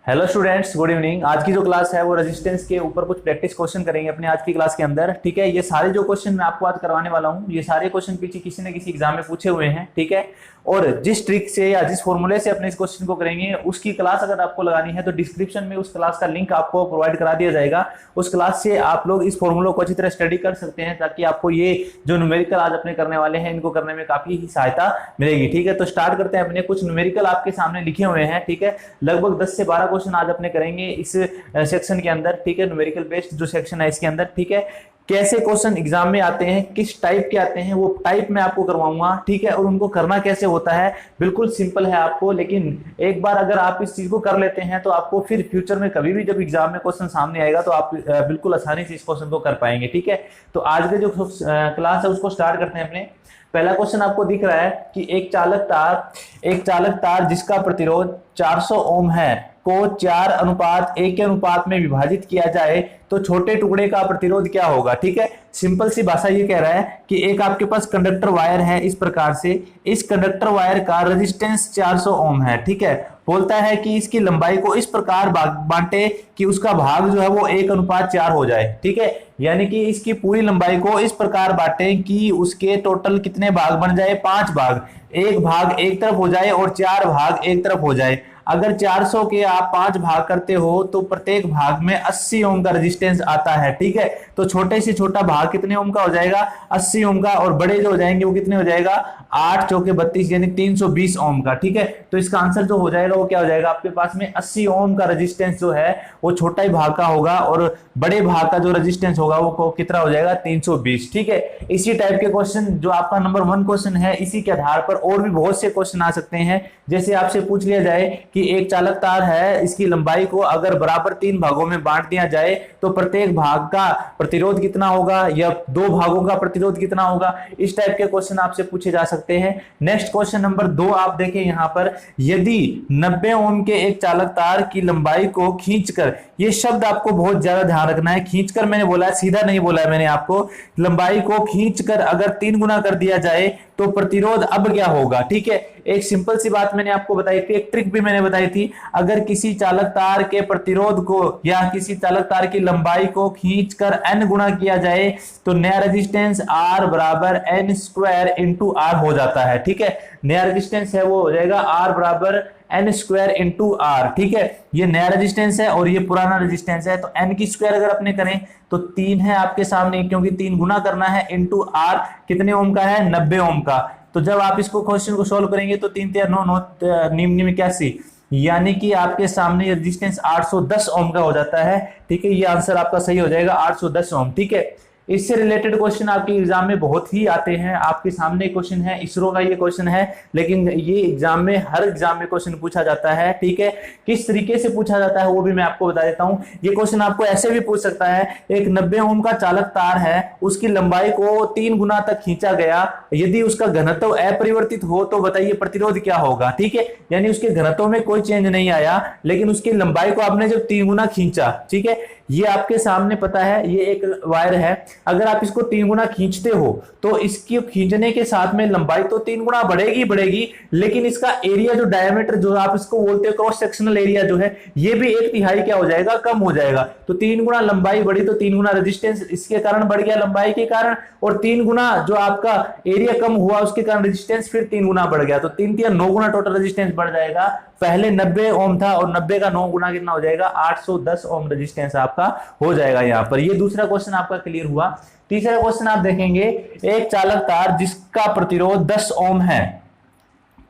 Hello students, good evening. आज की जो क्लास है वो रेजिस्टेंस के ऊपर कुछ प्रैक्टिस क्वेश्चन करेंगे अपने आज की क्लास के अंदर। ठीक है, ये सारे जो क्वेश्चन मैं आपको आज करवाने वाला हूँ, ये सारे क्वेश्चन पीछे किसी न किसी एग्जाम में पूछे हुए हैं। ठीक है, और जिस ट्रिक से या जिस फॉर्मूले से अपने इस क्वेश्चन को करेंगे उसकी क्लास अगर आपको लगानी है तो डिस्क्रिप्शन में उस क्लास का लिंक आपको प्रोवाइड करा दिया जाएगा। उस क्लास से आप लोग इस फॉर्मूलों को अच्छी तरह स्टडी कर सकते हैं ताकि आपको ये जो न्यूमेरिकल आज अपने करने वाले हैं इनको करने में काफी सहायता मिलेगी। ठीक है, तो स्टार्ट करते हैं। अपने कुछ न्यूमेरिकल आपके सामने लिखे हुए हैं। ठीक है, लगभग 10 से 12 क्वेश्चन आज अपने करेंगे इस सेक्शन के अंदर। ठीक है, न्यूमेरिकल बेस्ड जो सेक्शन है इसके अंदर। ठीक है, कैसे क्वेश्चन एग्जाम में आते हैं, किस टाइप के आते हैं, वो टाइप मैं आपको करवाऊंगा। ठीक है, और उनको करना कैसे होता है, बिल्कुल सिंपल है आपको। लेकिन एक बार अगर आप इस चीज को कर लेते हैं तो आपको फिर फ्यूचर में कभी भी जब एग्जाम में क्वेश्चन सामने आएगा तो आप बिल्कुल आसानी से इस क्वेश्चन को कर पाएंगे। ठीक है, तो आज के जो क्लास है उसको स्टार्ट करते हैं अपने। पहला क्वेश्चन आपको दिख रहा है कि एक चालक तार जिसका प्रतिरोध 400 ओम है को 4:1 के अनुपात में विभाजित किया जाए तो छोटे टुकड़े का प्रतिरोध क्या होगा। ठीक है, सिंपल सी भाषा ये कह रहा है कि एक आपके पास कंडक्टर वायर है इस प्रकार से, इस कंडक्टर वायर का रेजिस्टेंस 400 ओम है। ठीक है, बोलता है कि इसकी लंबाई को इस प्रकार बांटे कि उसका भाग जो है वो 1:4 हो जाए। ठीक है, यानी कि इसकी पूरी लंबाई को इस प्रकार बांटे कि उसके टोटल कितने भाग बन जाए, 5 भाग। एक भाग एक तरफ हो जाए और 4 भाग एक तरफ हो जाए। अगर 400 के आप 5 भाग करते हो तो प्रत्येक भाग में 80 ओम का रेजिस्टेंस आता है। ठीक है, तो छोटे से छोटा भाग कितने ओम का हो जाएगा, 80 ओम का, और बड़े जो हो जाएंगे वो कितने हो जाएगा, 8 चौके 32 यानी 320 ओम का। ठीक है, तो इसका आंसर जो हो जाएगा वो क्या हो जाएगा, आपके पास में 80 ओम का रेजिस्टेंस जो है वो छोटा ही भाग का होगा और बड़े भाग का जो रेजिस्टेंस होगा वो कितना हो जाएगा, 320। ठीक है, इसी टाइप के क्वेश्चन जो आपका नंबर 1 क्वेश्चन है, इसी के आधार पर और भी बहुत से क्वेश्चन आ सकते हैं। जैसे आपसे पूछ लिया जाए कि एक चालक तार है, इसकी लंबाई को अगर बराबर 3 भागों में बांट दिया जाए तो प्रत्येक भाग का प्रतिरोध कितना होगा, या 2 भागों का प्रतिरोध कितना होगा। इस टाइप के क्वेश्चन आपसे पूछे जा सकते हैं। नेक्स्ट क्वेश्चन नंबर 2 आप देखें यहां पर, यदि 90 ओम के एक चालक तार की लंबाई को खींचकर, ये शब्द आपको बहुत ज्यादा ध्यान रखना है, खींचकर मैंने बोला है, सीधा नहीं बोला है मैंने आपको, लंबाई को खींचकर अगर 3 गुना कर दिया जाए तो प्रतिरोध अब क्या होगा। ठीक है, एक सिंपल सी बात मैंने आपको बताई थी, एक ट्रिक भी मैंने बताई थी। अगर किसी चालक तार के प्रतिरोध को या किसी चालक तार की लंबाई को खींचकर n गुना किया जाए तो नया रेजिस्टेंस R बराबर n² इंटू R हो जाता है। ठीक है, नया रेजिस्टेंस है वो हो जाएगा R बराबर n² इंटू R। ठीक है, ये नया रेजिस्टेंस है और ये पुराना रेजिस्टेंस है, तो n की स्क्वायर अगर अपने करें तो 3 है आपके सामने, क्योंकि 3 गुना करना है, इंटू R कितने ओम का है, 90 ओम का। तो जब आप इसको क्वेश्चन को सोल्व करेंगे तो 3 3 9 9 निम 81, यानी कि आपके सामने रेजिस्टेंस 810 ओम का हो जाता है। ठीक है, ये आंसर आपका सही हो जाएगा, 810 ओम। ठीक है, इससे रिलेटेड क्वेश्चन आपके एग्जाम में बहुत ही आते हैं। आपके सामने क्वेश्चन है, इसरो का ये क्वेश्चन है, लेकिन ये एग्जाम में हर एग्जाम में क्वेश्चन पूछा जाता है। ठीक है, किस तरीके से पूछा जाता है वो भी मैं आपको बता देता हूं। ये क्वेश्चन आपको ऐसे भी पूछ सकता है, एक 90 ओम का चालक तार है, उसकी लंबाई को 3 गुना तक खींचा गया, यदि उसका घनत्व अपरिवर्तित हो तो बताइए प्रतिरोध क्या होगा। ठीक है, यानी उसके घनत्व में कोई चेंज नहीं आया, लेकिन उसकी लंबाई को आपने जब 3 गुना खींचा। ठीक है, ये आपके सामने पता है, ये एक वायर है, अगर आप इसको 3 गुना खींचते हो तो इसकी खींचने के साथ में लंबाई तो 3 गुना बढ़ेगी, लेकिन इसका एरिया जो डायमीटर जो आप इसको बोलते हो क्रॉस सेक्शनल एरिया जो है, ये भी 1/3 क्या हो जाएगा, कम हो जाएगा। तो 3 गुना लंबाई बढ़ी तो 3 गुना रेजिस्टेंस इसके कारण बढ़ गया, लंबाई के कारण, और 3 गुना जो आपका एरिया कम हुआ उसके कारण रेजिस्टेंस फिर 3 गुना बढ़ गया, तो 3 3 9 गुना टोटल रेजिस्टेंस बढ़ जाएगा। पहले 90 ओम था और 90 का 9 गुना कितना हो जाएगा, 810 ओम रेजिस्टेंस आपका हो जाएगा यहां पर। ये दूसरा क्वेश्चन आपका क्लियर हुआ। तीसरा क्वेश्चन आप देखेंगे, एक चालक तार जिसका प्रतिरोध 10 ओम है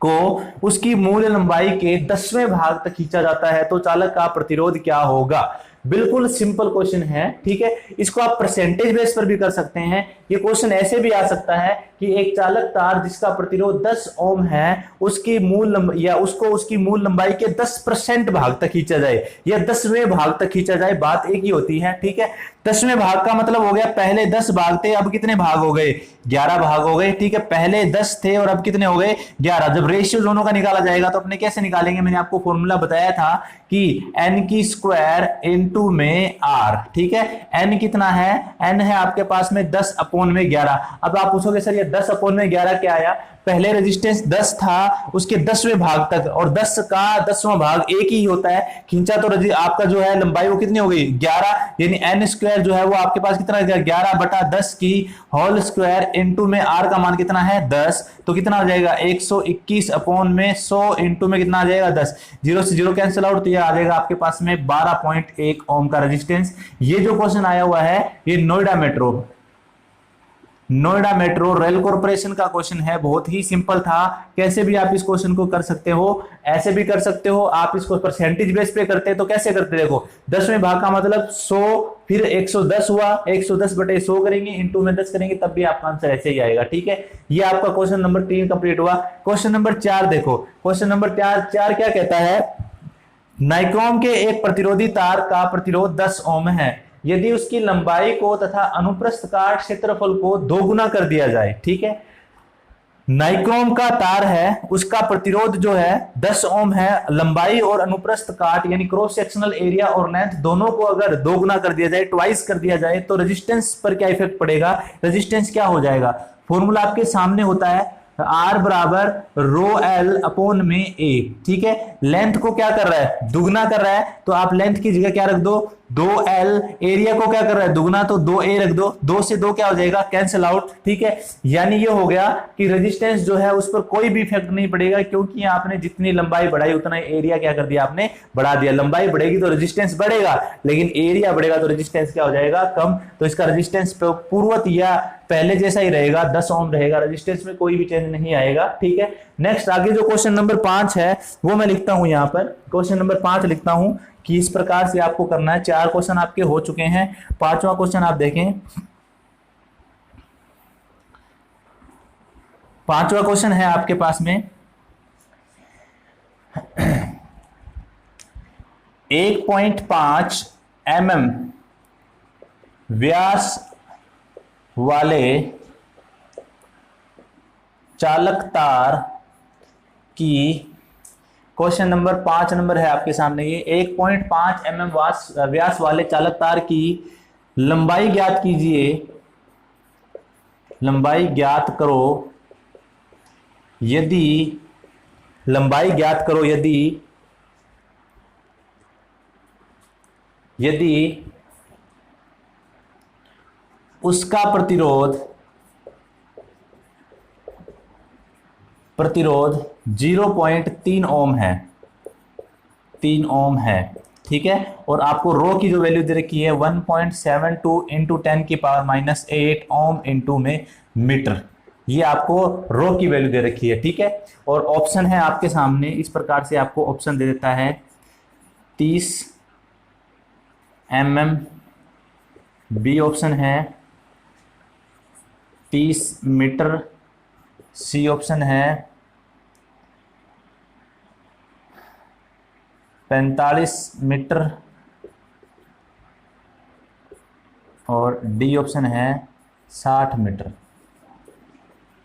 को उसकी मूल लंबाई के 10वें भाग तक खींचा जाता है तो चालक का प्रतिरोध क्या होगा। बिल्कुल सिंपल क्वेश्चन है। ठीक है, इसको आप परसेंटेज बेस पर भी कर सकते हैं। ये क्वेश्चन ऐसे भी आ सकता है कि एक चालक तार जिसका प्रतिरोध 10 ओम है उसकी उसकी मूल लंबाई के 10% भाग तक खींचा जाए या 10वें भाग तक खींचा जाए, बात एक ही होती है। ठीक है, 10वें भाग का मतलब हो गया पहले 10 भाग थे, अब कितने भाग हो गए, 11 भाग हो गए। ठीक है, पहले 10 थे और अब कितने हो गए, 11। जब रेशियो दोनों का निकाला जाएगा तो अपने कैसे निकालेंगे, मैंने आपको फॉर्मूला बताया था कि n की स्क्वायर इंटू में r। ठीक है, n कितना है, n है आपके पास में 10/11। अब आप पूछोगे सर ये 10/11 क्या आया, पहले रेजिस्टेंस 10 था, उसके 10वें भाग तक, और 10 का 10वां भाग एक ही होता है, खींचा तो आपका जो है लंबाई वो कितनी हो गई 11, यानी n स्क्वायर जो है वो आपके पास कितना है 11/10 की होल स्क्वायर इंटू में r का मान कितना है 10, तो कितना आ जाएगा 121 अपॉन में 100 इंटू में कितना आ जाएगा 10, 0 से 0 कैंसिल आउट, तो ये आ जाएगा आपके पास में 12.1 ओम का रेजिस्टेंस। ये जो क्वेश्चन आया हुआ है ये नोएडा मेट्रो रेल कॉर्पोरेशन का क्वेश्चन है, बहुत ही सिंपल था। कैसे भी आप इस क्वेश्चन को कर सकते हो, ऐसे भी कर सकते हो, आप इसको परसेंटेज बेस पे करते हैं तो कैसे करते, देखो 10वें भाग का मतलब 100, फिर 110 हुआ, 110/100 करेंगे, इंटू में 10 करेंगे, तब भी आपका आंसर ऐसे ही आएगा। ठीक है, ये आपका क्वेश्चन नंबर 3 कंप्लीट हुआ। क्वेश्चन नंबर 4 देखो, क्वेश्चन नंबर 4 क्या कहता है, नाइक्रोम के एक प्रतिरोधी तार का प्रतिरोध 10 ओम है, यदि उसकी लंबाई को तथा अनुप्रस्थ काट क्षेत्रफल को दोगुना कर दिया जाए। ठीक है, नाइक्रोम का तार है, उसका प्रतिरोध जो है 10 ओम है, लंबाई और अनुप्रस्थ काट यानी क्रॉस सेक्शनल एरिया और लेंथ दोनों को अगर दोगुना कर दिया जाए, ट्वाइस कर दिया जाए, तो रेजिस्टेंस पर क्या इफेक्ट पड़ेगा, रेजिस्टेंस क्या हो जाएगा। फॉर्मूला आपके सामने होता है R बराबर रो एल अपॉन में ए। ठीक है, लेंथ को क्या कर रहा है दुगना कर रहा है, तो आप लेंथ की जगह क्या रख दो 2L, एरिया को क्या कर रहा है दुगना, तो 2A रख दो, 2 से 2 क्या हो जाएगा कैंसिल आउट। ठीक है, यानी ये हो गया कि रेजिस्टेंस जो है उस पर कोई भी इफेक्ट नहीं पड़ेगा, क्योंकि आपने जितनी लंबाई बढ़ाई उतना एरिया क्या कर दिया आपने बढ़ा दिया। लंबाई बढ़ेगी तो रेजिस्टेंस बढ़ेगा, लेकिन एरिया बढ़ेगा तो रेजिस्टेंस क्या हो जाएगा कम, तो इसका रेजिस्टेंस पूर्वत या पहले जैसा ही रहेगा 10 ओम रहेगा, रेजिस्टेंस में कोई भी चेंज नहीं आएगा। ठीक है, नेक्स्ट आगे जो क्वेश्चन नंबर 5 है वो मैं लिखता हूं यहां पर, क्वेश्चन नंबर 5 लिखता हूं कि इस प्रकार से आपको करना है। 4 क्वेश्चन आपके हो चुके हैं, 5वां क्वेश्चन आप देखें। 5वां क्वेश्चन है आपके पास में 1.5 mm व्यास वाले चालक तार की, क्वेश्चन नंबर 5 नंबर है आपके सामने, ये 1.5 mm व्यास वाले चालक तार की लंबाई ज्ञात कीजिए, लंबाई ज्ञात करो यदि, लंबाई ज्ञात करो यदि उसका प्रतिरोध 0.3 ओम है, 3 ओम है। ठीक है, और आपको रो की जो वैल्यू दे रखी है 1.72 इंटू 10⁻⁸ ओम इंटू में मीटर, ये आपको रो की वैल्यू दे रखी है। ठीक है, और ऑप्शन है आपके सामने इस प्रकार से, आपको ऑप्शन दे देता है 30 mm, बी ऑप्शन है 30 मीटर, सी ऑप्शन है 45 मीटर, और डी ऑप्शन है 60 मीटर।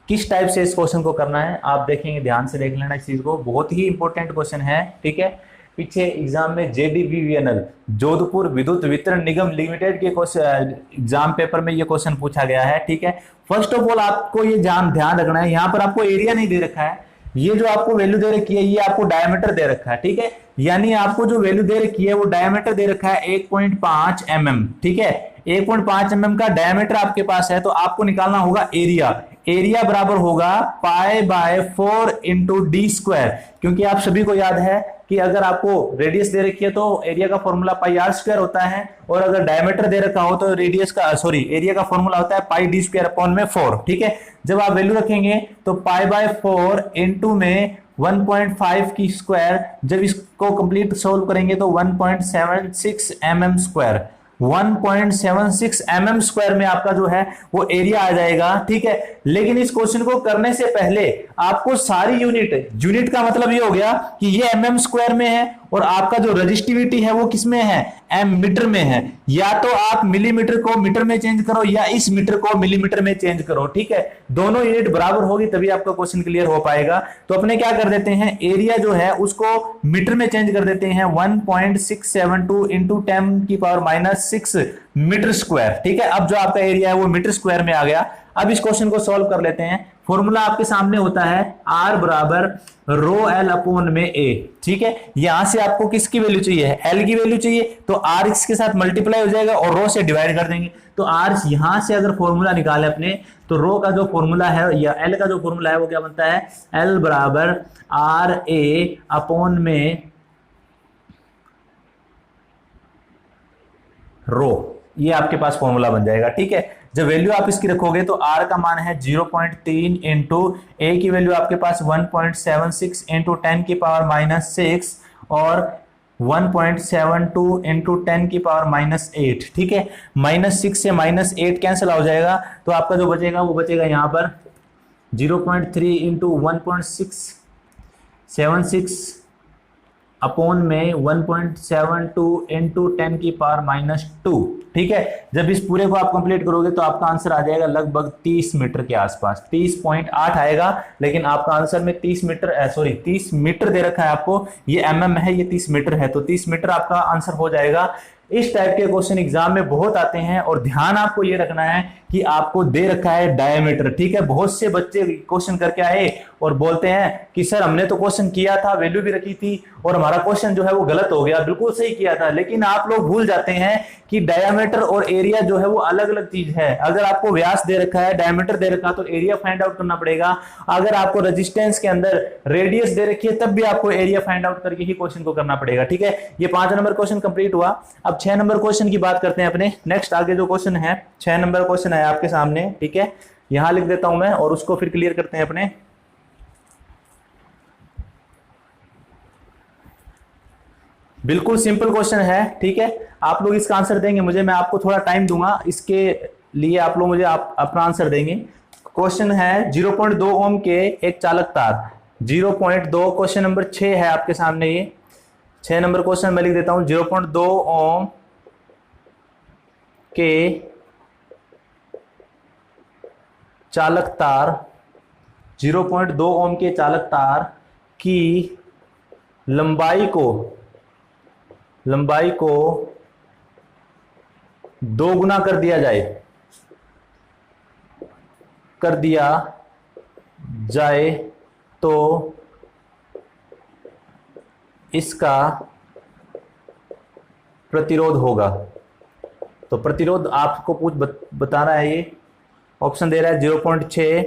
किस टाइप से इस क्वेश्चन को करना है आप देखेंगे, ध्यान से देख लेना इस चीज को, बहुत ही इंपॉर्टेंट क्वेश्चन है। ठीक है, पीछे एग्जाम में JDVVNL जोधपुर विद्युत वितरण निगम लिमिटेड के एग्जाम पेपर में ये क्वेश्चन पूछा गया है। ठीक है, फर्स्ट ऑफ ऑल आपको ये ध्यान रखना है, यहाँ पर आपको एरिया नहीं दे रखा है, ये जो आपको वैल्यू दे रखी है ये आपको डायमीटर दे रखा है। ठीक है, यानी आपको जो वैल्यू दे रखी है वो डायमीटर दे रखा है 1.5 mm। ठीक है, 1.5 mm का डायमीटर आपके पास है, तो आपको निकालना होगा एरिया। एरिया बराबर होगा π/4 इंटू डी स्क्वायर, क्योंकि आप सभी को याद है कि अगर आपको रेडियस दे रखी है तो एरिया का फॉर्मूला πr² होता है, और अगर डायमीटर दे रखा हो तो रेडियस का एरिया का फॉर्मूला होता है πd² अपॉन में 4। ठीक है, जब आप वैल्यू रखेंगे तो π/4 इंटू में 1.5 की स्क्वायर, जब इसको कंप्लीट सोल्व करेंगे तो 1.76 mm स्क्वायर, 1.76 mm स्क्वायर में आपका जो है वो एरिया आ जाएगा। ठीक है, लेकिन इस क्वेश्चन को करने से पहले आपको सारी यूनिट का मतलब ये हो गया कि ये mm स्क्वायर में है, और आपका जो रजिस्टिविटी है वो किस में है एम मीटर में है। या तो आप मिलीमीटर को मीटर में चेंज करो या इस मीटर को मिलीमीटर में चेंज करो। ठीक है, दोनों यूनिट बराबर होगी तभी आपका क्वेश्चन क्लियर हो पाएगा। तो अपने क्या कर देते हैं, एरिया जो है उसको मीटर में चेंज कर देते हैं, 1.672 इंटू 10⁻⁻6 मीटर स्क्वायर। ठीक है, अब जो आपका एरिया है वो मीटर स्क्वायर में आ गया। अब इस क्वेश्चन को सॉल्व कर लेते हैं। फॉर्मूला आपके सामने होता है R बराबर रो एल अपॉन में ए। ठीक है, यहां से आपको किसकी वैल्यू चाहिए, एल की वैल्यू चाहिए, तो R इसके साथ मल्टीप्लाई हो जाएगा और रो से डिवाइड कर देंगे। तो R यहां से अगर फॉर्मूला निकाले अपने, तो रो का जो फॉर्मूला है या एल का जो फॉर्मूला है वो क्या बनता है, एल बराबर आर ए अपॉन में रो, ये आपके पास फॉर्मूला बन जाएगा। ठीक है, जब वैल्यू आप इसकी रखोगे तो R का मान है 0.3 इंटू ए की वैल्यू आपके पास 1.76 इंटू 10 की पावर माइनस 6 और 1.72 इंटू 10 की पावर माइनस 8। ठीक है, -6 से -8 कैंसिल हो जाएगा, तो आपका जो बचेगा वो बचेगा यहाँ पर 0.3 इंटू 1.676 अपॉन में 1.72 इंटू 10 की पावर -2। ठीक है, जब इस पूरे को आप कंप्लीट करोगे तो आपका आंसर आ जाएगा लगभग 30 मीटर के आसपास, 30.8 आएगा। लेकिन आपका आंसर में 30 मीटर दे रखा है आपको, ये mm है, ये 30 मीटर है, तो 30 मीटर आपका आंसर हो जाएगा। इस टाइप के क्वेश्चन एग्जाम में बहुत आते हैं और ध्यान आपको ये रखना है कि आपको दे रखा है डायमीटर। ठीक है, बहुत से बच्चे क्वेश्चन करके आए और बोलते हैं कि सर हमने तो क्वेश्चन किया था, वैल्यू भी रखी थी और हमारा क्वेश्चन जो है वो गलत हो गया, बिल्कुल सही किया था। लेकिन आप लोग भूल जाते हैं कि डायमीटर और एरिया जो है वो अलग अलग चीज है। अगर आपको व्यास दे रखा है, डायमीटर दे रखा, तो एरिया फाइंड आउट करना पड़ेगा। अगर आपको रेजिस्टेंस के अंदर रेडियस दे रखी है तब भी आपको एरिया फाइंड आउट करके ही क्वेश्चन को करना पड़ेगा। ठीक है, ये 5 नंबर क्वेश्चन कंप्लीट हुआ। अब 6 नंबर क्वेश्चन की बात करते हैं अपने। नेक्स्ट आगे जो क्वेश्चन है 6 नंबर क्वेश्चन है आपके सामने। ठीक है, यहां लिख देता हूं मैं और उसको फिर क्लियर करते हैं अपने। बिल्कुल सिंपल क्वेश्चन है। ठीक है, आप लोग इसका आंसर देंगे मुझे, मैं आपको थोड़ा टाइम दूंगा इसके लिए, आप लोग मुझे अपना आंसर देंगे। क्वेश्चन है 0.2 ओम के एक चालक तार, 0.2 क्वेश्चन नंबर 6 है आपके सामने। ये 6 नंबर क्वेश्चन मैं लिख देता हूं। 0.2 ओम के चालक तार, 0.2 ओम के चालक तार की लंबाई को 2 गुना कर दिया जाए तो इसका प्रतिरोध होगा। तो प्रतिरोध आपको कुछ बताना है। ये ऑप्शन दे रहा है 0.6,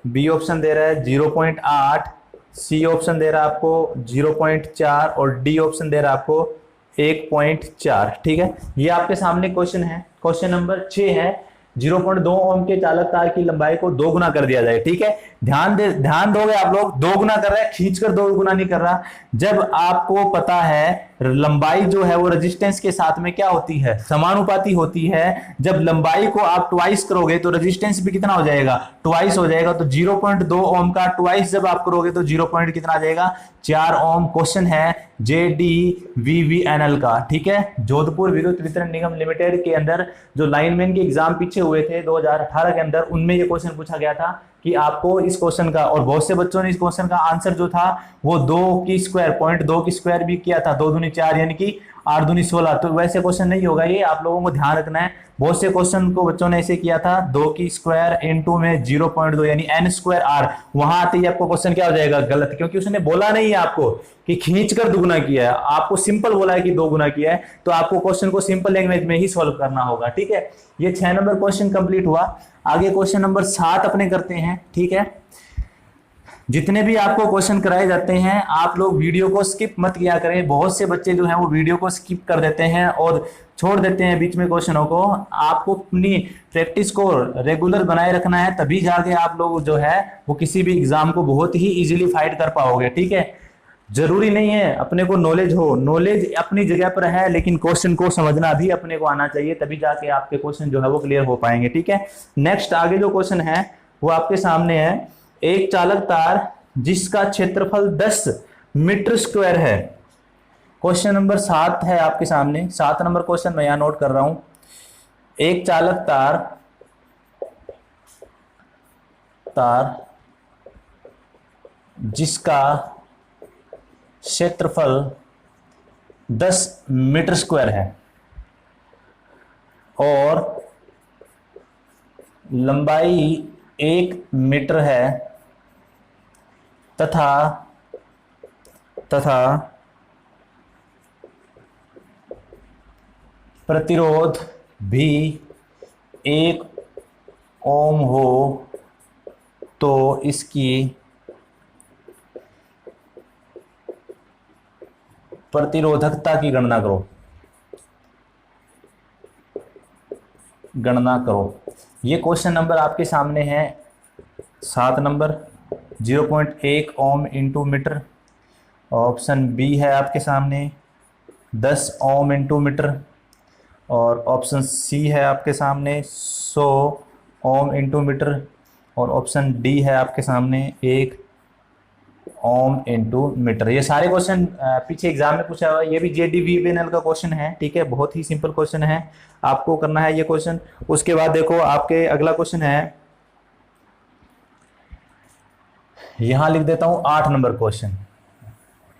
बी ऑप्शन दे रहा है 0.8, सी ऑप्शन दे रहा है आपको 0.4 और डी ऑप्शन दे रहा है आपको 1.4। ठीक है, ये आपके सामने क्वेश्चन है। क्वेश्चन नंबर 6 है 0.2 ओम के चालक तार की लंबाई को 2 गुना कर दिया जाए। ठीक है, ध्यान दोगे आप लोग, 2 गुना कर रहा है, खींचकर 2 गुना नहीं कर रहा। जब आपको पता है लंबाई जो है वो रेजिस्टेंस के साथ में क्या होती है, समानुपाती होती है। जब लंबाई को आप ट्वाइस करोगे तो रेजिस्टेंस भी कितना हो जाएगा, ट्वाइस हो जाएगा। तो 0.2 ओम का ट्वाइस जब आप करोगे तो 0 कितना आ जाएगा, 4 ओम। क्वेश्चन है JDVVNL का। ठीक है, जोधपुर विद्युत वितरण निगम लिमिटेड के अंदर जो लाइनमैन के एग्जाम पीछे हुए थे 2018 के अंदर, उनमें ये क्वेश्चन पूछा गया था कि आपको इस क्वेश्चन का, और बहुत से बच्चों ने इस क्वेश्चन का आंसर जो था वो 2 की स्क्वायर, 0.2 की स्क्वायर भी किया था, 2 दूनी 4 यानी कि 8 दूनी 16। तो वैसे क्वेश्चन नहीं होगा ये, आप लोगों को ध्यान रखना है। बहुत से क्वेश्चन को बच्चों ने ऐसे किया था 2 की स्क्वायर इंटू में 0.2 यानी n²r, वहां आते ही आपको क्वेश्चन क्या हो जाएगा, गलत, क्योंकि उसने बोला नहीं है आपको कि खींचकर दुगुना किया है, आपको सिंपल बोला है कि 2 गुना किया है। तो आपको क्वेश्चन को सिंपल लैंग्वेज में ही सॉल्व करना होगा। ठीक है, ये 6 नंबर क्वेश्चन कंप्लीट हुआ। आगे क्वेश्चन नंबर 7 अपने करते हैं। ठीक है, जितने भी आपको क्वेश्चन कराए जाते हैं आप लोग वीडियो को स्किप मत किया करें। बहुत से बच्चे जो हैं वो वीडियो को स्किप कर देते हैं और छोड़ देते हैं बीच में क्वेश्चनों को। आपको अपनी प्रैक्टिस को रेगुलर बनाए रखना है, तभी जाके आप लोग जो है वो किसी भी एग्जाम को बहुत ही इजीली फाइट कर पाओगे। ठीक है, जरूरी नहीं है अपने को नॉलेज हो, नॉलेज अपनी जगह पर है, लेकिन क्वेश्चन को समझना भी अपने को आना चाहिए, तभी जाके आपके क्वेश्चन जो है वो क्लियर हो पाएंगे। ठीक है, नेक्स्ट आगे जो क्वेश्चन है वो आपके सामने है। एक चालक तार जिसका क्षेत्रफल 10 मीटर स्क्वायर है। क्वेश्चन नंबर 7 है आपके सामने। 7 नंबर क्वेश्चन मैं यहां नोट कर रहा हूं। एक चालक तार जिसका क्षेत्रफल 10 मीटर स्क्वायर है और लंबाई 1 मीटर है तथा प्रतिरोध भी 1 ओम हो तो इसकी प्रतिरोधकता की गणना करो। ये क्वेश्चन नंबर आपके सामने है 7 number, 0.1 ohm into metre. Option B है आपके सामने 10 ओम इंटू मीटर, और ऑप्शन सी है आपके सामने 100 ओम इंटू मीटर, और ऑप्शन डी है आपके सामने 1 ओम इंटू मीटर। ये सारे क्वेश्चन पीछे एग्जाम में पूछा हुआ है। ये भी JDVBNL का क्वेश्चन है, ठीक है, बहुत ही सिंपल क्वेश्चन है, आपको करना है ये क्वेश्चन। उसके बाद देखो आपके अगला क्वेश्चन है, यहां लिख देता हूं 8 नंबर क्वेश्चन।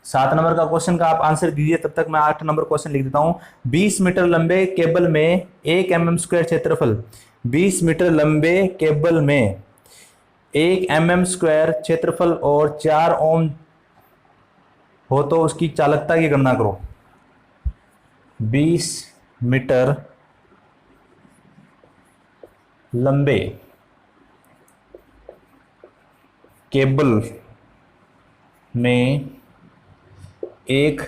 7 नंबर का क्वेश्चन का आप आंसर दीजिए, तब तक मैं 8 नंबर क्वेश्चन लिख देता हूं। 20 मीटर लंबे केबल में 1 mm² क्षेत्रफल, 20 मीटर लंबे केबल में 1 mm² क्षेत्रफल और 4 ओम हो तो उसकी चालकता की गणना करो। 20 मीटर लंबे केबल में 1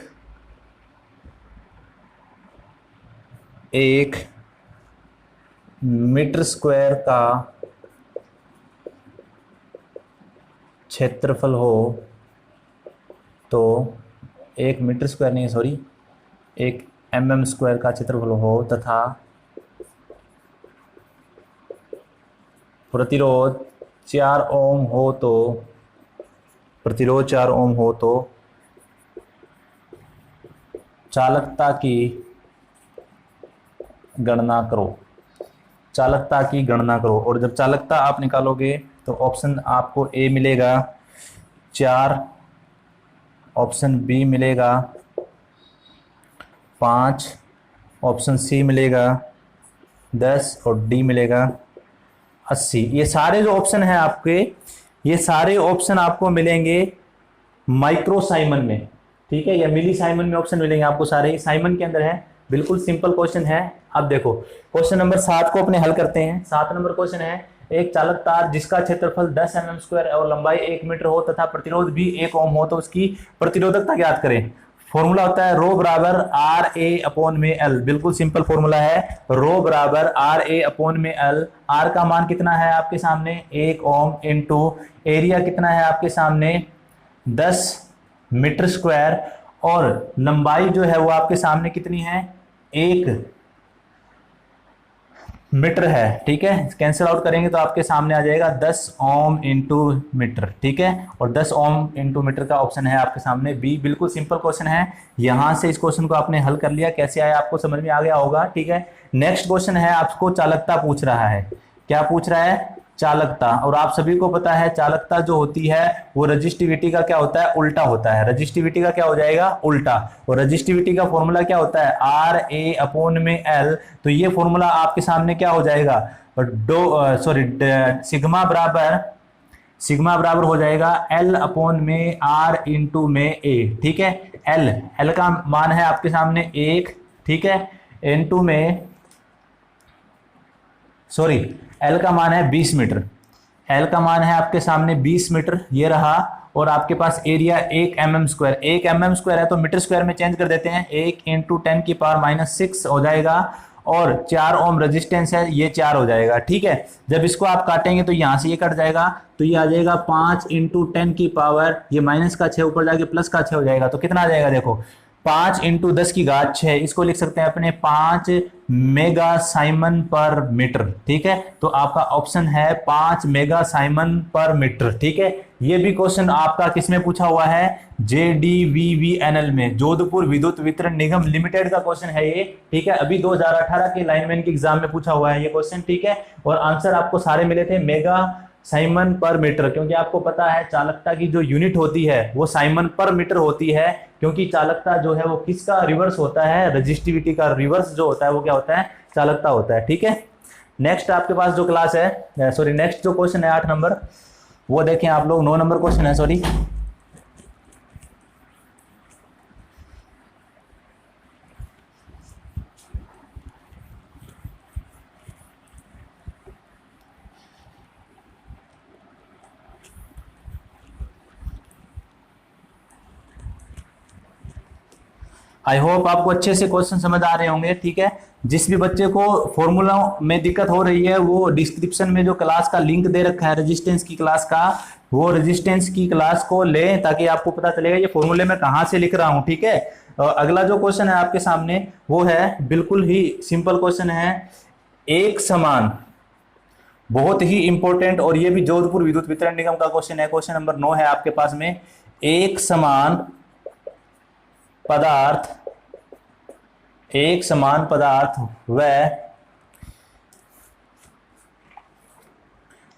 मीटर² का क्षेत्रफल हो तो 1 मीटर² नहीं, सॉरी, 1 mm² का क्षेत्रफल हो तथा प्रतिरोध 4 ओम हो तो चालकता की गणना करो। और जब चालकता आप निकालोगे तो ऑप्शन आपको ए मिलेगा 4, ऑप्शन बी मिलेगा 5, ऑप्शन सी मिलेगा 10 और डी मिलेगा 80। ये सारे जो ऑप्शन हैं आपके, ये सारे ऑप्शन आपको मिलेंगे माइक्रो साइमन में, ठीक है, या मिली साइमन में ऑप्शन मिलेंगे आपको सारे, साइमन के अंदर है। बिल्कुल सिंपल क्वेश्चन है। अब देखो क्वेश्चन नंबर 7 को अपने हल करते हैं। 7 नंबर क्वेश्चन है, एक चालक तार जिसका क्षेत्रफल 10 mm² और लंबाई 1 मीटर हो तथा प्रतिरोध भी 1 ओम हो तो उसकी प्रतिरोधकता ज्ञात करें। फॉर्मूला होता है रो बराबर RA/L। बिल्कुल सिंपल फॉर्मूला है, रो बराबर RA/L। आर का मान कितना है आपके सामने 1 ओम इंटू एरिया कितना है आपके सामने 10 मीटर², और लंबाई जो है वो आपके सामने कितनी है 1 मीटर है, ठीक है। कैंसिल आउट करेंगे तो आपके सामने आ जाएगा 10 ओम इंटू मीटर, ठीक है, और 10 ओम इंटू मीटर का ऑप्शन है आपके सामने बी। बिल्कुल सिंपल क्वेश्चन है। यहां से इस क्वेश्चन को आपने हल कर लिया, कैसे आया आपको समझ में आ गया होगा, ठीक है। नेक्स्ट क्वेश्चन है, आपको चालकता पूछ रहा है। क्या पूछ रहा है? चालकता। और आप सभी को पता है चालकता जो होती है वो रजिस्टिविटी का क्या होता है? उल्टा होता है। रजिस्टिविटी का क्या हो जाएगा? उल्टा। और रजिस्टिविटी का फॉर्मूला क्या होता है? RA/L। तो ये फॉर्मूला आपके सामने क्या हो जाएगा? सिग्मा बराबर हो जाएगा L/R इंटू में A, ठीक है। L का मान है आपके सामने 1, ठीक है, इंटू में L का मान है 20 मीटर। L का मान है आपके सामने 20 मीटर, ये रहा। और आपके पास एरिया 1 mm², 1 mm² है तो मीटर² में चेंज कर देते हैं, 1 इंटू 10⁻⁻⁶ हो जाएगा। और 4 ओम रेजिस्टेंस है, ये 4 हो जाएगा, ठीक है। जब इसको आप काटेंगे तो यहां से ये कट जाएगा, तो ये आ जाएगा 5 इंटू 10⁻, ये माइनस का 6 ऊपर जाके प्लस का 6 हो जाएगा। तो कितना आ जाएगा? देखो 5 इंटू 10⁻6, इसको लिख सकते हैं अपने 5 मेगा साइमन पर मीटर, ठीक है। तो आपका ऑप्शन है 5 मेगा साइमन पर मीटर, ठीक है। ये भी क्वेश्चन आपका किसमें पूछा हुआ है? JDVBNL में, जोधपुर विद्युत वितरण निगम लिमिटेड का क्वेश्चन है ये, ठीक है। अभी 2018 के लाइनमैन के एग्जाम में पूछा हुआ है ये क्वेश्चन, ठीक है। और आंसर आपको सारे मिले थे मेगा साइमन पर मीटर, क्योंकि आपको पता है चालकता की जो यूनिट होती है वो साइमन पर मीटर होती है, क्योंकि चालकता जो है वो किसका रिवर्स होता है? रजिस्टिविटी का रिवर्स जो होता है वो क्या होता है? चालकता होता है, ठीक है। नेक्स्ट आपके पास जो क्लास है, सॉरी नेक्स्ट जो क्वेश्चन है 8 नंबर, वो देखें आप लोग, 9 नंबर क्वेश्चन है, सॉरी। आई होप आपको अच्छे से क्वेश्चन समझ आ रहे होंगे, ठीक है। जिस भी बच्चे को फॉर्मूला में दिक्कत हो रही है वो डिस्क्रिप्शन में जो क्लास का लिंक दे रखा है रेजिस्टेंस की क्लास का, वो रेजिस्टेंस की क्लास को लें ताकि आपको पता चलेगा ये फॉर्मूले में कहां से लिख रहा हूं, ठीक है। और अगला जो क्वेश्चन है आपके सामने वो है बिल्कुल ही सिंपल क्वेश्चन है, एक समान, बहुत ही इंपॉर्टेंट, और ये भी जोधपुर विद्युत वितरण निगम का क्वेश्चन है। क्वेश्चन नंबर 9 है आपके पास में, एक समान पदार्थ, एक समान पदार्थ व,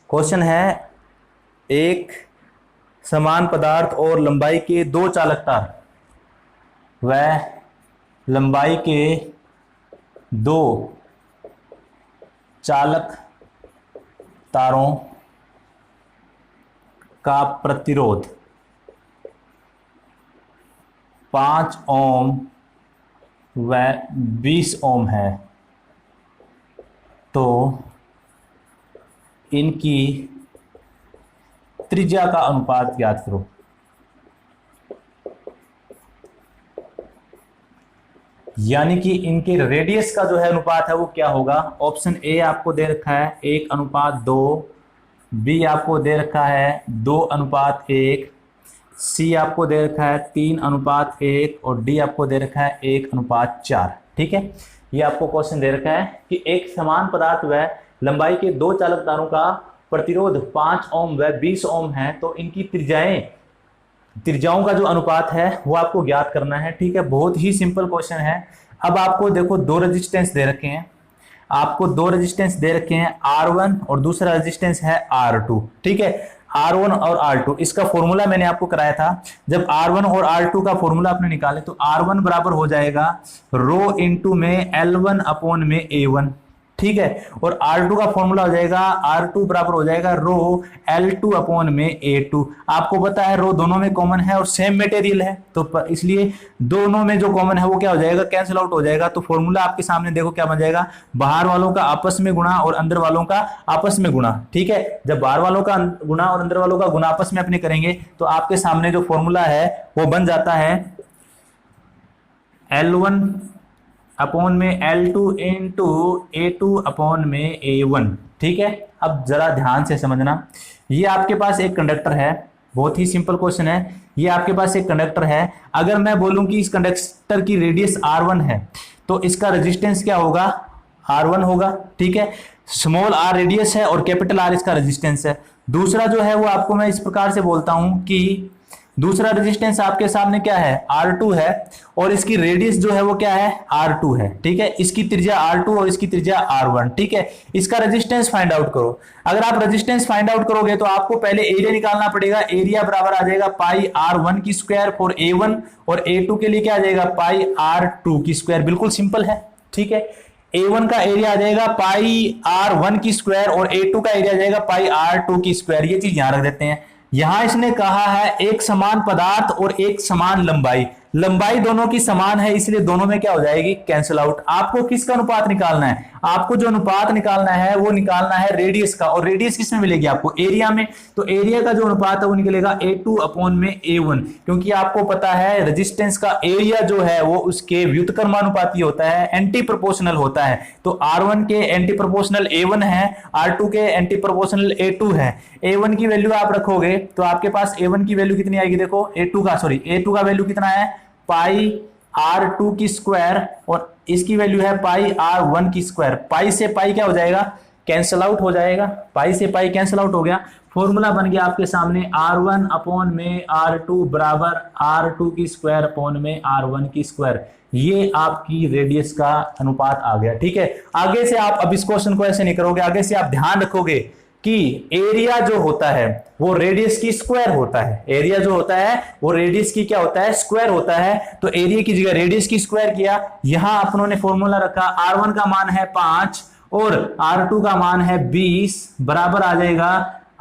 क्वेश्चन है एक समान पदार्थ और लंबाई के दो चालक तार व लंबाई के दो चालक तारों का प्रतिरोध 5 ओम व 20 ओम है, तो इनकी त्रिज्या का अनुपात ज्ञात करो। यानी कि इनके रेडियस का जो है अनुपात है वो क्या होगा। ऑप्शन ए आपको दे रखा है 1:2, बी आपको दे रखा है 2:1, सी आपको दे रखा है 3:1 और डी आपको दे रखा है 1:4, ठीक है। ये आपको क्वेश्चन दे रखा है कि एक समान पदार्थ व लंबाई के दो चालक तारों का प्रतिरोध 5 ओम व 20 ओम है, तो इनकी त्रिज्याओं का जो अनुपात है वो आपको ज्ञात करना है, ठीक है। बहुत ही सिंपल क्वेश्चन है। अब आपको देखो दो रेजिस्टेंस दे रखे हैं, आपको दो रेजिस्टेंस दे रखे हैं, R1 और दूसरा रेजिस्टेंस है R2, ठीक है। R1 और R2, इसका फॉर्मूला मैंने आपको कराया था। जब R1 और R2 का फॉर्मूला आपने निकाले तो R1 बराबर हो जाएगा रो इंटू में L1 अपॉन में A1, ठीक है। और R2 का फॉर्मूला हो जाएगा, R2 बराबर हो जाएगा रो L2 अपॉन में A2। आपको पता है रो दोनों में कॉमन है और सेम मटेरियल है, तो इसलिए दोनों में जो कॉमन है वो क्या हो जाएगा, कैंसिल आउट हो जाएगा। तो फॉर्मूला आपके सामने देखो क्या बन जाएगा, बाहर वालों का आपस में गुणा और अंदर वालों का आपस में गुणा, ठीक है। जब बाहर वालों का गुणा और अंदर वालों का गुणा आपस में अपने करेंगे तो आपके सामने जो फॉर्मूला है वो बन जाता है L1 अपॉन में L2 इंटू A2 अपॉन में A1, ठीक है। अब जरा ध्यान से समझना, ये आपके पास एक कंडक्टर है, बहुत ही सिंपल क्वेश्चन है। ये आपके पास एक कंडक्टर है, अगर मैं बोलूं कि इस कंडक्टर की रेडियस R1 है तो इसका रेजिस्टेंस क्या होगा, R1 होगा, ठीक है। स्मॉल r रेडियस है और कैपिटल R इसका रेजिस्टेंस है। दूसरा जो है वो आपको मैं इस प्रकार से बोलता हूं कि दूसरा रेजिस्टेंस आपके सामने क्या है, R2 है, और इसकी रेडियस जो है वो क्या है, R2 है, ठीक है। इसकी त्रिज्या R2 और इसकी त्रिज्या R1, ठीक है। इसका रेजिस्टेंस फाइंड आउट करो। अगर आप रेजिस्टेंस फाइंड आउट करोगे तो आपको पहले एरिया निकालना पड़ेगा। एरिया बराबर आ जाएगा पाई R1 की स्क्वायर फॉर A1, और A2 के लिए क्या आ जाएगा, पाई R2 की स्क्वायर। बिल्कुल सिंपल है, ठीक है। A1 का एरिया आ जाएगा पाई R1 की स्क्वायर और A2 का एरिया आ जाएगा पाई R2 की स्क्वायर। ये चीज यहां रख देते हैं। यहां इसने कहा है एक समान पदार्थ और एक समान लंबाई, लंबाई दोनों की समान है इसलिए दोनों में क्या हो जाएगी, कैंसिल आउट। आपको किसका अनुपात निकालना है, आपको जो अनुपात निकालना है वो निकालना है रेडियस का, और रेडियस किस में मिलेगी आपको, एरिया में। तो एरिया का जो अनुपात है वो निकलेगा A2 अपॉन में A1, क्योंकि आपको पता है रेजिस्टेंस का एरिया जो है वो उसके व्युत्क्रमानुपाती होता है, एंटी प्रोपोर्शनल होता है। तो R1 के एंटी प्रोपोर्शनल A1 है, R2 के एंटी प्रोपोर्शनल A2 है। A1 की वैल्यू आप रखोगे तो आपके पास A1 की वैल्यू कितनी आएगी, देखो A2 का वैल्यू कितना है, पाई R2 की स्क्वायर, और इसकी वैल्यू है पाई R1 की स्क्वायर। पाई से पाई क्या हो जाएगा, कैंसिल आउट हो जाएगा, पाई से पाई कैंसिल आउट हो गया। फॉर्मूला बन गया आपके सामने R1 अपॉन में R2 बराबर R2 की स्क्वायर अपॉन में R1 की स्क्वायर। ये आपकी रेडियस का अनुपात आ गया, ठीक है। आगे से आप अब इस क्वेश्चन को ऐसे नहीं करोगे, आगे से आप ध्यान रखोगे कि एरिया जो होता है वो रेडियस की स्क्वायर होता है। एरिया जो होता है वो रेडियस की क्या होता है, स्क्वायर होता है। तो एरिया की जगह रेडियस की स्क्वायर किया। यहां अपनों ने फॉर्मूला रखा, R1 का मान है 5 और R2 का मान है 20 बराबर आ जाएगा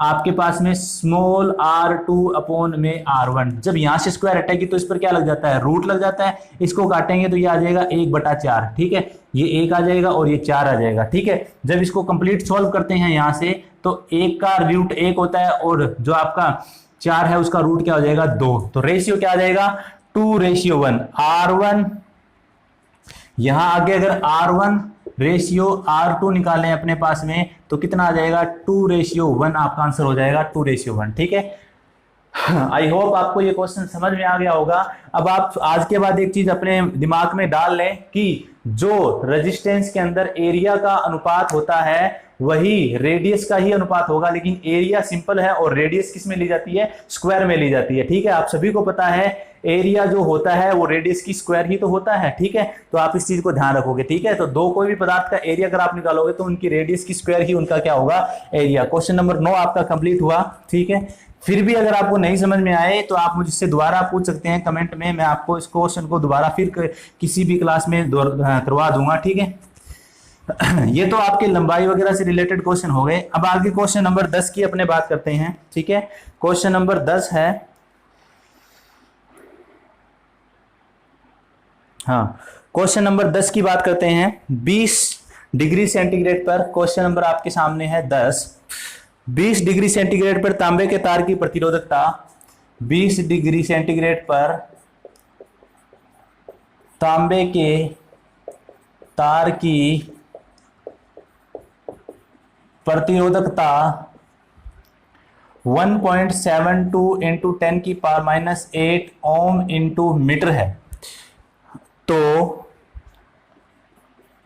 आपके पास में स्मॉल r2 अपॉन में r1। जब यहां से स्क्वायर हटेगी तो इस पर क्या लग जाता है, रूट लग जाता है। इसको काटेंगे तो ये आ जाएगा 1/4, ठीक है, ये 1 आ जाएगा और ये 4 आ जाएगा, ठीक है। जब इसको कंप्लीट सॉल्व करते हैं यहां से तो 1 का रूट 1 होता है और जो आपका 4 है उसका रूट क्या हो जाएगा 2, तो रेशियो क्या आ जाएगा 2:1। r1 यहां आगे अगर r1 रेशियो r2 निकालें अपने पास में तो कितना आ जाएगा 2:1, आपका आंसर हो जाएगा 2:1, ठीक है। आई होप आपको ये क्वेश्चन समझ में आ गया होगा। अब आप आज के बाद एक चीज अपने दिमाग में डाल लें कि जो रेजिस्टेंस के अंदर एरिया का अनुपात होता है वही रेडियस का ही अनुपात होगा, लेकिन एरिया सिंपल है और रेडियस किस में ली जाती है, स्क्वायर में ली जाती है, ठीक है। आप सभी को पता है एरिया जो होता है वो रेडियस की स्क्वायर ही तो होता है, ठीक है। तो आप इस चीज को ध्यान रखोगे, ठीक है। तो दो कोई भी पदार्थ का एरिया अगर आप निकालोगे तो उनकी रेडियस की स्क्वायर ही उनका क्या होगा, एरिया। क्वेश्चन नंबर 9 आपका कंप्लीट हुआ, ठीक है। फिर भी अगर आपको नहीं समझ में आए तो आप मुझसे दोबारा पूछ सकते हैं कमेंट में, मैं आपको इस क्वेश्चन को दोबारा फिर किसी भी क्लास में करवा दूंगा, ठीक है। ये तो आपके लंबाई वगैरह से रिलेटेड क्वेश्चन हो गए। अब आगे क्वेश्चन नंबर 10 की अपने बात करते हैं, ठीक है। क्वेश्चन नंबर 10 है, हाँ क्वेश्चन नंबर 10 की बात करते हैं। 20 डिग्री सेंटीग्रेड पर, क्वेश्चन नंबर आपके सामने है 10। 20 डिग्री सेंटीग्रेड पर तांबे के तार की प्रतिरोधकता, 20 डिग्री सेंटीग्रेड पर तांबे के तार की प्रतिरोधकता 1.72 इंटू 10 की पावर -8 ओम इंटू मीटर है। तो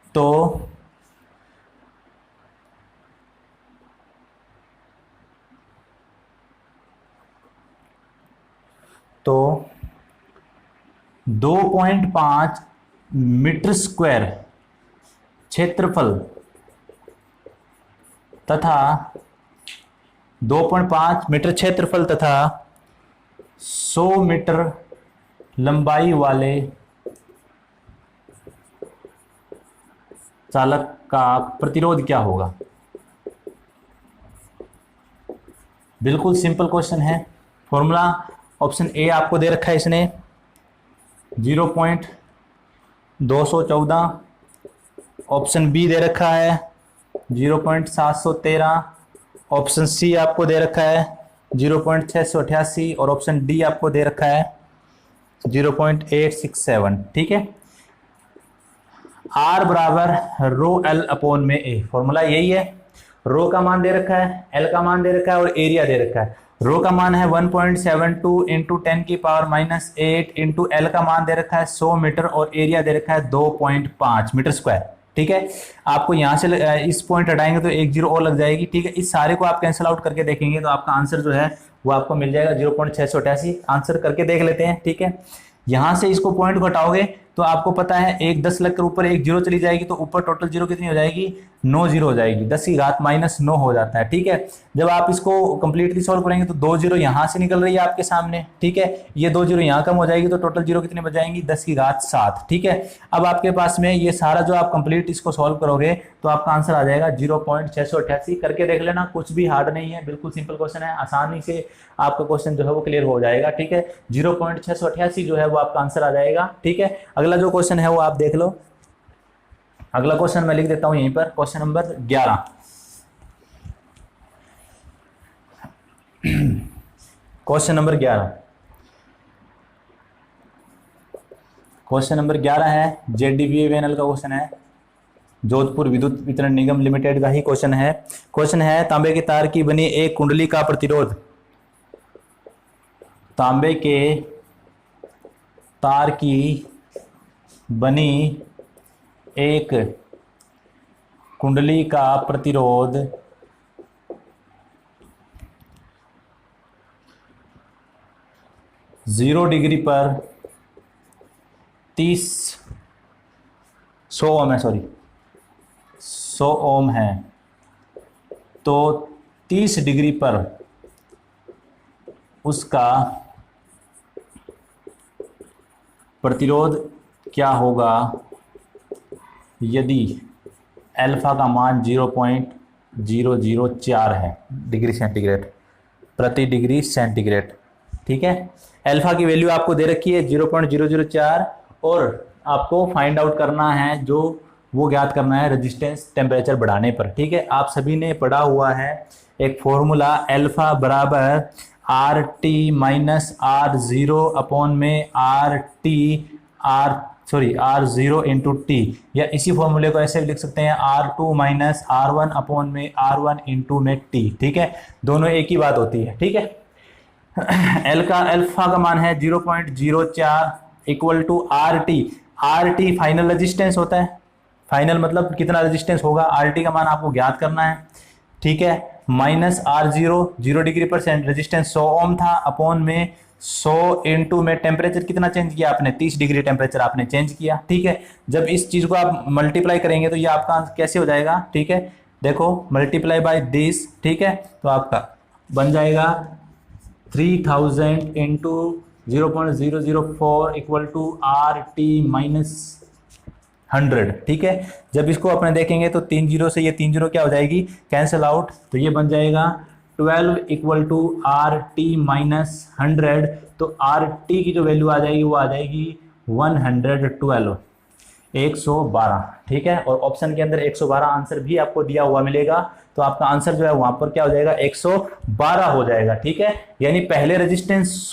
तो 2.5 मीटर स्क्वायर क्षेत्रफल तथा 2.5 मीटर क्षेत्रफल तथा 100 मीटर लंबाई वाले चालक का प्रतिरोध क्या होगा। बिल्कुल सिंपल क्वेश्चन है। फॉर्मूला ऑप्शन ए आपको दे रखा है इसने 0.214, ऑप्शन बी दे रखा है 0.713, ऑप्शन सी आपको दे रखा है 0.688 और ऑप्शन डी आपको दे रखा है 0.867, ठीक है। R बराबर रो एल अपॉन में ए, फॉर्मूला यही है। रो का मान दे रखा है, एल का मान दे रखा है और एरिया दे रखा है। रो का मान है 1.72 इंटू 10 की पावर -8 इंटू एल का मान दे रखा है 100 मीटर और एरिया दे रखा है 2.5 मीटर स्क्वायर, ठीक है। आपको यहां से इस पॉइंट हटाएंगे तो 1 जीरो और लग जाएगी, ठीक है। इस सारे को आप कैंसिल आउट करके देखेंगे तो आपका आंसर जो है वो आपको मिल जाएगा 0.688। आंसर करके देख लेते हैं, ठीक है। यहां से इसको पॉइंट घटाओगे तो आपको पता है 1 10 लग कर ऊपर 1 जीरो चली जाएगी तो ऊपर टोटल जीरो कितनी हो जाएगी, 9 जीरो हो जाएगी। 10 की घात -9 हो जाता है, ठीक है। जब आप इसको कंप्लीटली सॉल्व करेंगे तो 2 जीरो यहां से निकल रही है आपके सामने, ठीक है। ये 2 जीरो यहां कम हो जाएगी तो टोटल जीरो कितनी बच जाएंगी, 10 की घात 7, ठीक है। अब आपके पास में ये सारा जो आप कंप्लीट इसको सॉल्व करोगे तो आपका आंसर आ जाएगा 0.688। करके देख लेना, कुछ भी हार्ड नहीं है, बिल्कुल सिंपल क्वेश्चन है, आसानी से आपका क्वेश्चन जो है वो क्लियर हो जाएगा, ठीक है। 0.688 जो है वो आपका आंसर आ जाएगा, ठीक है। अगला जो क्वेश्चन है वो आप देख लो। अगला क्वेश्चन मैं लिख देता हूं यहीं पर, question number 11। Question number 11, question number 11 है जेडीवीएनएल का क्वेश्चन है, जोधपुर विद्युत वितरण निगम लिमिटेड का ही क्वेश्चन है। क्वेश्चन है तांबे के तार की बनी एक कुंडली का प्रतिरोध, तांबे के तार की बनी एक कुंडली का प्रतिरोध 0 डिग्री पर 100 ओम है, सॉरी 100 ओम है। तो 30 डिग्री पर उसका प्रतिरोध क्या होगा यदि अल्फा का मान 0.004 है डिग्री सेंटीग्रेड प्रति डिग्री सेंटीग्रेड। ठीक है, अल्फा की वैल्यू आपको दे रखी है 0.004 और आपको फाइंड आउट करना है जो वो ज्ञात करना है रेजिस्टेंस टेम्परेचर बढ़ाने पर। ठीक है, आप सभी ने पढ़ा हुआ है एक फॉर्मूला अल्फा बराबर R T minus R zero upon में आर जीरो इंटू टी, या इसी फॉर्मूले को ऐसे भी लिख सकते हैं R2 माइनस R1 अपॉन में R1 इंटू में टी। ठीक है, दोनों एक ही बात होती है। ठीक है, अल्फा का मान है 0.04 equal to R T final resistance होता है। फाइनल मतलब कितना रेजिस्टेंस होगा, आर टी का मान आपको ज्ञात करना है। ठीक है, माइनस R0 0 डिग्री पर रेजिस्टेंस 100 ओम था अपॉन में 100 इंटू में टेम्परेचर कितना चेंज किया आपने, 30 डिग्री टेम्परेचर आपने चेंज किया। ठीक है, जब इस चीज को आप मल्टीप्लाई करेंगे तो ये आपका कैसे हो जाएगा। ठीक है, देखो मल्टीप्लाई बाय दिस। ठीक है, तो आपका बन जाएगा 3000 into 0.004 equal to R T minus 100। ठीक है, जब इसको अपने देखेंगे तो 3 जीरो से ये 3 जीरो क्या हो जाएगी, कैंसिल आउट, तो ये बन जाएगा 12 equal to R T minus 100। तो आर टी की जो वैल्यू आ जाएगी वो आ जाएगी 112 112। ठीक है, और ऑप्शन के अंदर 112 आंसर भी आपको दिया हुआ मिलेगा, तो आपका आंसर जो है वहां पर क्या हो जाएगा 112 हो जाएगा। ठीक है, यानी पहले रेजिस्टेंस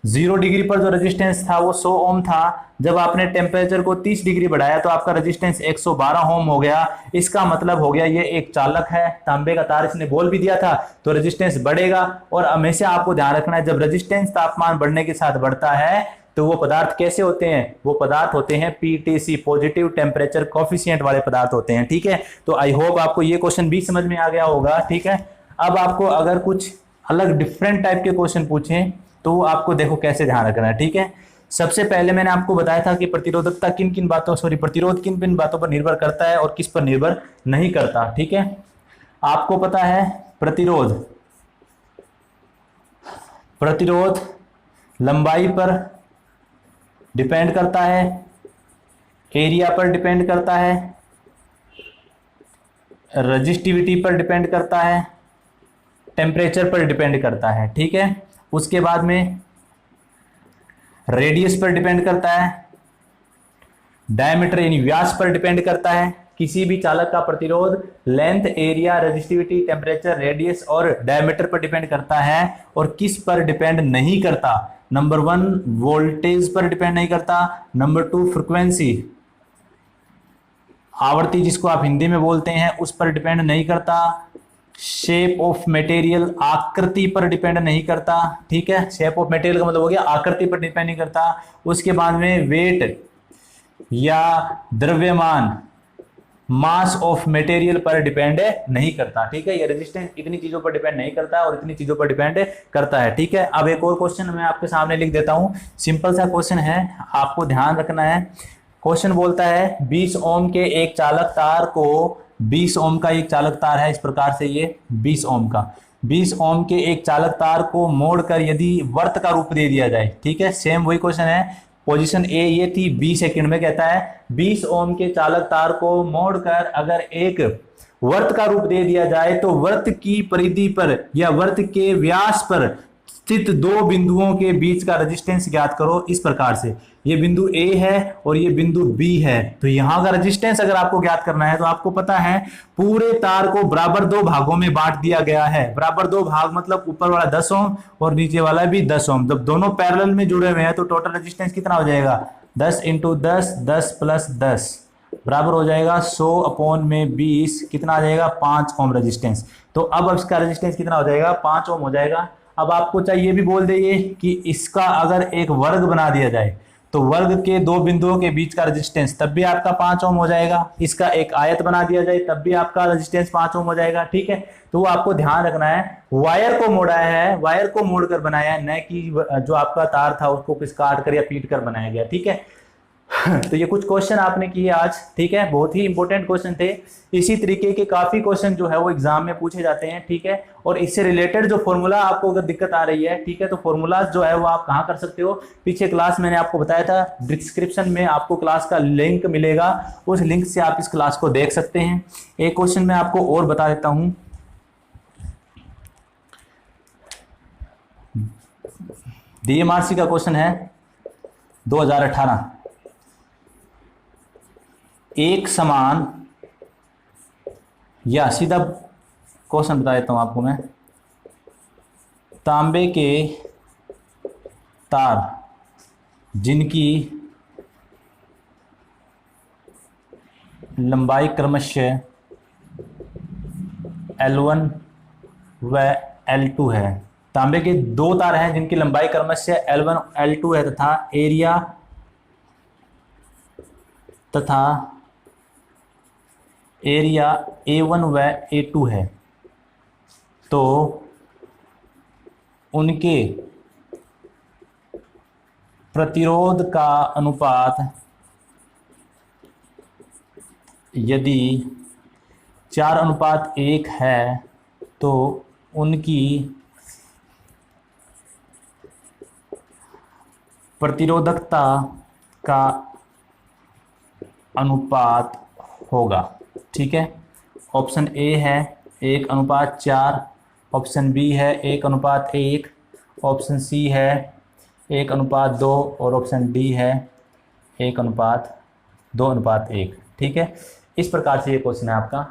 0 डिग्री पर जो रेजिस्टेंस था वो 100 ओम था, जब आपने टेम्परेचर को 30 डिग्री बढ़ाया तो आपका रेजिस्टेंस 112 ओम हो गया। इसका मतलब हो गया ये एक चालक है, तांबे का तार इसने बोल भी दिया था, तो रेजिस्टेंस बढ़ेगा। और हमेशा आपको ध्यान रखना है जब रेजिस्टेंस तापमान बढ़ने के साथ बढ़ता है तो वो पदार्थ कैसे होते हैं, वो पदार्थ होते हैं पीटीसी पॉजिटिव टेम्परेचर कोफिशिएंट वाले पदार्थ होते हैं। ठीक है, तो आई होप आपको ये क्वेश्चन भी समझ में आ गया होगा। ठीक है, अब आपको अगर कुछ अलग डिफरेंट टाइप के क्वेश्चन पूछें तो आपको देखो कैसे ध्यान रखना है। ठीक है, सबसे पहले मैंने आपको बताया था कि प्रतिरोधकता प्रतिरोध किन किन बातों पर निर्भर करता है और किस पर निर्भर नहीं करता। ठीक है, आपको पता है प्रतिरोध लंबाई पर डिपेंड करता है, एरिया पर डिपेंड करता है, रजिस्टिविटी पर डिपेंड करता है, टेम्परेचर पर डिपेंड करता है। ठीक है, उसके बाद में रेडियस पर डिपेंड करता है, डायमीटर यानी व्यास पर डिपेंड करता है। किसी भी चालक का प्रतिरोध length, area, resistivity, temperature, radius और डायमीटर पर डिपेंड करता है। और किस पर डिपेंड नहीं करता, नंबर 1 वोल्टेज पर डिपेंड नहीं करता, नंबर 2 फ्रीक्वेंसी आवृत्ति जिसको आप हिंदी में बोलते हैं उस पर डिपेंड नहीं करता, शेप ऑफ मटेरियल आकृति पर डिपेंड नहीं करता। ठीक है, शेप ऑफ मटेरियल का मतलब हो गया आकृति पर डिपेंड नहीं करता। उसके बाद में वेट या द्रव्यमान मास ऑफ मटेरियल पर डिपेंड नहीं करता। ठीक है, ये रेजिस्टेंस इतनी चीजों पर डिपेंड नहीं करता और इतनी चीजों पर डिपेंड करता है। ठीक है, अब एक और क्वेश्चन मैं आपके सामने लिख देता हूं, सिंपल सा क्वेश्चन है, आपको ध्यान रखना है। क्वेश्चन बोलता है 20 ओम के एक चालक तार को 20 ओम का एक चालक तार है, इस प्रकार से ये 20 ओम के एक चालक तार को मोड़कर यदि वर्त का रूप दे दिया जाए। ठीक है, सेम वही क्वेश्चन है, पोजीशन ए ये थी, 20 सेकंड में कहता है 20 ओम के चालक तार को मोड़कर अगर एक वर्त का रूप दे दिया जाए तो वर्त की परिधि पर या वर्त के व्यास पर स्थित दो बिंदुओं के बीच का रेजिस्टेंस ज्ञात करो। इस प्रकार से ये बिंदु ए है और ये बिंदु बी है, तो यहां का रेजिस्टेंस अगर आपको ज्ञात करना है तो आपको पता है पूरे तार को बराबर 2 भागों में बांट दिया गया है। बराबर 2 भाग मतलब ऊपर वाला 10 ओम और नीचे वाला भी 10 ओम। जब दोनों पैरेलल में जुड़े हुए हैं तो टोटल रेजिस्टेंस कितना हो जाएगा, 10 × 10 10 + 10 बराबर हो जाएगा 100/20 कितना आ जाएगा, 5 ओम रेजिस्टेंस। तो अब इसका रेजिस्टेंस कितना हो जाएगा, 5 ओम हो जाएगा। अब आपको चाहिए भी बोल देंगे कि इसका अगर एक वर्ग बना दिया जाए तो वर्ग के 2 बिंदुओं के बीच का रेजिस्टेंस तब भी आपका 5 ओम हो जाएगा। इसका एक आयत बना दिया जाए तब भी आपका रेजिस्टेंस 5 ओम हो जाएगा। ठीक है, तो वो आपको ध्यान रखना है, वायर को मोड़ा है, वायर को मोड़कर बनाया है, न कि जो आपका तार था उसको किस काट कर या पीट कर बनाया गया। ठीक है, तो ये कुछ क्वेश्चन आपने किए आज, ठीक है, बहुत ही इंपॉर्टेंट क्वेश्चन थे। इसी तरीके के काफी क्वेश्चन जो है वो एग्जाम में पूछे जाते हैं, ठीक है। और इससे रिलेटेड जो फॉर्मूला आपको अगर दिक्कत आ रही है, ठीक है, तो फॉर्मूलाज जो है वो आप कहाँ कर सकते हो, पीछे क्लास मैंने आपको बताया था, डिस्क्रिप्शन में आपको क्लास का लिंक मिलेगा, उस लिंक से आप इस क्लास को देख सकते हैं। एक क्वेश्चन मैं आपको और बता देता हूं, डीएमआरसी का क्वेश्चन है 2018। एक समान, या सीधा क्वेश्चन बता देता हूं आपको मैं, तांबे के तार जिनकी लंबाई क्रमशः L1 व L2 है। तांबे के दो तार हैं जिनकी लंबाई क्रमशः L1 L2 है तथा एरिया A1 व A2 है, तो उनके प्रतिरोध का अनुपात यदि 4:1 है तो उनकी प्रतिरोधकता का अनुपात होगा, ठीक है। ऑप्शन ए है 1:4, ऑप्शन बी है 1:1, ऑप्शन सी है 1:2 और ऑप्शन डी है 1:2:1, ठीक है। इस प्रकार से ये क्वेश्चन है आपका।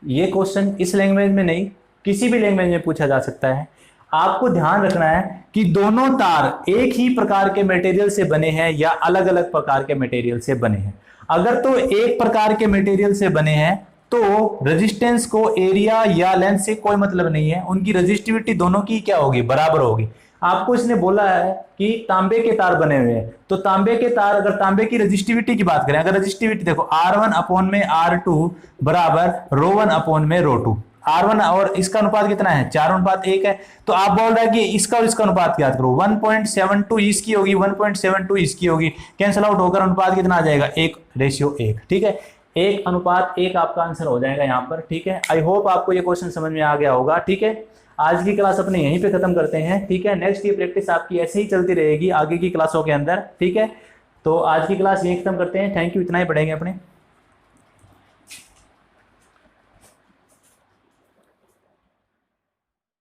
ये क्वेश्चन इस लैंग्वेज में नहीं, किसी भी लैंग्वेज में पूछा जा सकता है। आपको ध्यान रखना है कि दोनों तार एक ही प्रकार के मटेरियल से बने हैं या अलग अलग प्रकार के मटेरियल से बने हैं। अगर तो एक प्रकार के मटेरियल से बने हैं तो रेजिस्टेंस को एरिया या लेंथ से कोई मतलब नहीं है, उनकी रेजिस्टिविटी दोनों की क्या होगी, बराबर होगी। आपको इसने बोला है कि तांबे के तार बने हुए हैं, तो तांबे के तार, अगर तांबे की रेजिस्टिविटी की बात करें, अगर रेजिस्टिविटी देखो R1/R2 बराबर ρ1/ρ2, R1 और इसका अनुपात कितना है 4:1 है, तो आप बोल रहे हैं कि इसका और इसका अनुपात याद करो, 1.72 इसकी होगी, 1.72 इसकी होगी, कैंसिल आउट होकर अनुपात कितना आ जाएगा 1:1, ठीक है। 1:1 आपका आंसर हो जाएगा यहाँ पर, ठीक है। आई होप आपको ये क्वेश्चन समझ में आ गया होगा, ठीक है। आज की क्लास अपने यहीं पे खत्म करते हैं, ठीक है। नेक्स्ट की प्रैक्टिस आपकी ऐसे ही चलती रहेगी आगे की क्लासों के अंदर, ठीक है। तो आज की क्लास यहीं खत्म करते हैं। थैंक यू, इतना ही पढ़ेंगे अपने।